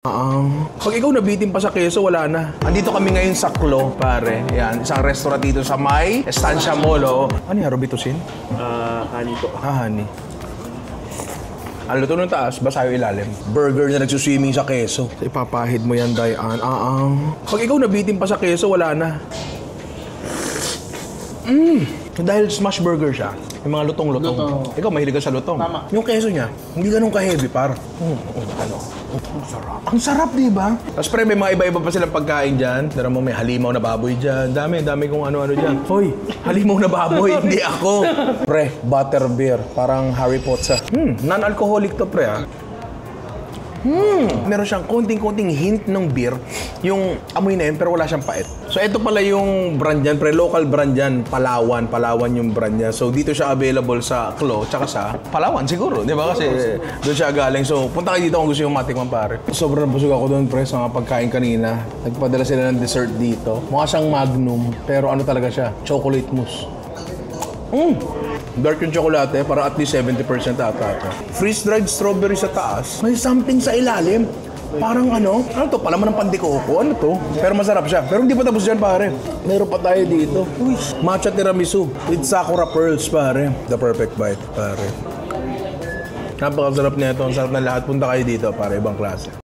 Pag ikaw nabitin pa sa keso, wala na. Andito kami ngayon sa Klo, pare. Yan, isang restaurant dito sa May Estancia Mall. Oh. Ano yan, Robitussin? Honey po. Honey. Ang luto ng taas, basa yung ilalim. Burger na nagsuswimming sa keso. Ipapahid mo yan, Dayan. Pag ikaw nabitin pa sa keso, wala na. Dahil smash burger siya, yung mga lutong-lutong. Ikaw, mahilig ka sa lutong. Tama. Yung keso niya, hindi ganun ka-heavy, par. Ang sarap. Ang sarap, di ba? Tapos pre, may mga iba-iba pa silang pagkain dyan. Tara mo, may halimaw na baboy dyan. Dami kung ano-ano dyan. Hoy, halimaw na baboy, hindi ako. Pre, butter beer. Parang Harry Potter. Non-alcoholic to, pre, ah. Meron siyang konting-konting hint ng beer. Yung amoy na yun, pero wala siyang pait. So, ito pala yung brand yan, pre. Local brand yan. Palawan yung brand niya. So, dito siya available sa Klo, tsaka sa Palawan siguro. Di ba? Kasi doon siya galing. So, punta kayo dito kung gusto yung matikman, pare. Sobrang busog ako doon, pre, sa mga pagkain kanina. Nagpadala sila ng dessert dito. Mukha siyang Magnum, pero ano talaga siya? Chocolate mousse. Dark yung tsokolate, para at least 70% ata ito. Freeze-dried strawberry sa taas. May something sa ilalim. Parang ano to? Palaman ng pandikoko. Ano to? Pero masarap siya. Pero hindi pa tapos dyan, pare. Meron pa tayo dito. Uy, matcha tiramisu with sakura pearls, pare. The perfect bite, pare. Napakasarap nito. Ang sarap na lahat. Punta kayo dito, pare. Ibang klase.